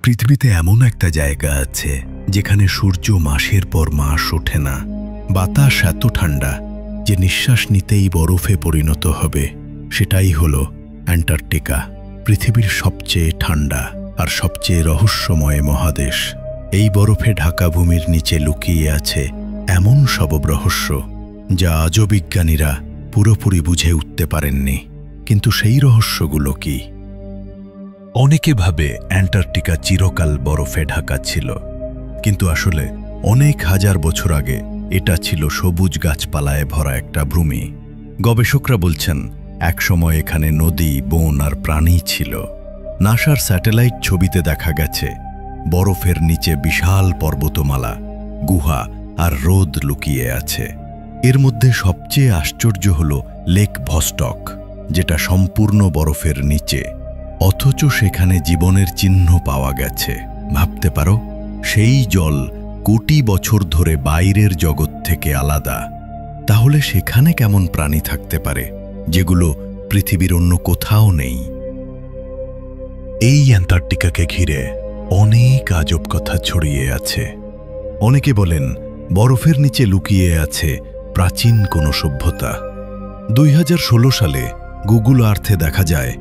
পৃথিবীতে এমন একটা জায়গা আছে যেখানে সূর্য মাসের পর মাস ওঠে না, বাতাস এত ঠান্ডা যে নিঃশ্বাস নিতেই বরফে পরিণত হবে। সেটাই হলো অ্যান্টার্কটিকা, পৃথিবীর সবচেয়ে ঠান্ডা আর সবচেয়ে রহস্যময় মহাদেশ। এই বরফে ঢাকা ভূমির নিচে লুকিয়ে আছে এমন সব রহস্য যা আজও বিজ্ঞানীরা পুরোপুরি বুঝে উঠতে পারেননি। কিন্তু সেই রহস্যগুলো কি? অনেকে ভাবে অ্যান্টার্কটিকা চিরকাল বরফে ঢাকা ছিল, কিন্তু আসলে অনেক হাজার বছর আগে এটা ছিল সবুজ গাছপালায় ভরা একটা ভূমি। গবেষকরা বলছেন একসময় এখানে নদী, বন আর প্রাণী ছিল। নাসার স্যাটেলাইট ছবিতে দেখা গেছে বরফের নিচে বিশাল পর্বতমালা, গুহা আর হ্রদ লুকিয়ে আছে। এর মধ্যে সবচেয়ে আশ্চর্য হল লেক ভস্টক, যেটা সম্পূর্ণ বরফের নিচে, অথচ সেখানে জীবনের চিহ্ন পাওয়া গেছে। ভাবতে পারো, সেই জল কোটি বছর ধরে বাইরের জগৎ থেকে আলাদা। তাহলে সেখানে কেমন প্রাণী থাকতে পারে যেগুলো পৃথিবীর অন্য কোথাও নেই? এই অ্যান্টার্কটিকাকে ঘিরে অনেক আজব কথা ছড়িয়ে আছে। অনেকে বলেন বরফের নিচে লুকিয়ে আছে প্রাচীন কোনো সভ্যতা। 2016 সালে গুগল আর্থে দেখা যায়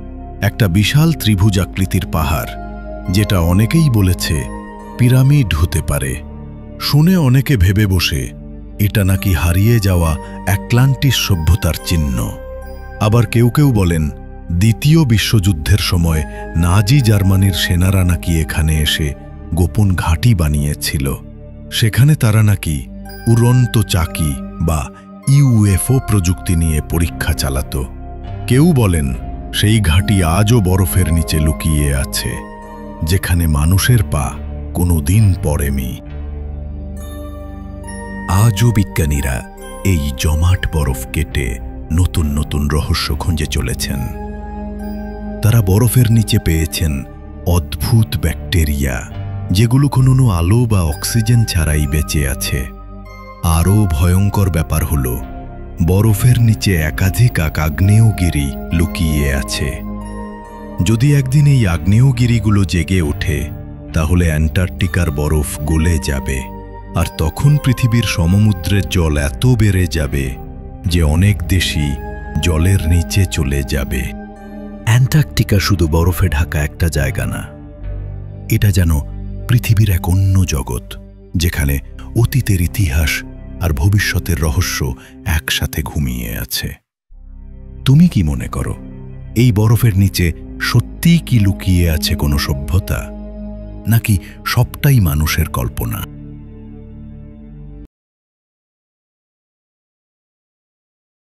একটা বিশাল ত্রিভুজ আকৃতির পাহাড়, যেটা অনেকেই বলেছে পিরামিড হতে পারে। শুনে অনেকে ভেবে বসে এটা নাকি হারিয়ে যাওয়া অ্যাটলান্টিস সভ্যতার চিহ্ন। আবার কেউ কেউ বলেন দ্বিতীয় বিশ্বযুদ্ধের সময় নাজি জার্মানির সেনারা নাকি এখানে এসে গোপন ঘাঁটি বানিয়েছিল। সেখানে তারা নাকি উড়ন্ত চাকি বা ইউএফও প্রযুক্তি নিয়ে পরীক্ষা চালাত। কেউ বলেন সেই ঘাঁটি আজও বরফের নিচে লুকিয়ে আছে, যেখানে মানুষের পা কোনোদিন পড়েনি। আজও বিজ্ঞানীরা এই জমাট বরফ কেটে নতুন নতুন রহস্য খুঁজে চলেছেন। তারা বরফের নিচে পেয়েছেন অদ্ভুত ব্যাকটেরিয়া, যেগুলো কোনো আলো বা অক্সিজেন ছাড়াই বেঁচে আছে। আরও ভয়ঙ্কর ব্যাপার হল বরফের নিচে একাধিক আগ্নেয়গিরি লুকিয়ে আছে। যদি একদিন এই আগ্নেয়গিরিগুলো জেগে ওঠে, তাহলে অ্যান্টার্কটিকার বরফ গলে যাবে, আর তখন পৃথিবীর সমুদ্রের জল এত বেড়ে যাবে যে অনেক দেশই জলের নিচে চলে যাবে। অ্যান্টার্কটিকা শুধু বরফে ঢাকা একটা জায়গা না, এটা যেন পৃথিবীর এক অন্য জগৎ, যেখানে অতীতের ইতিহাস আর ভবিষ্যতের রহস্য একসাথে ঘুমিয়ে আছে। তুমি কি মনে করো, এই বরফের নিচে সত্যিই কি লুকিয়ে আছে কোনো সভ্যতা, নাকি সবটাই মানুষের কল্পনা?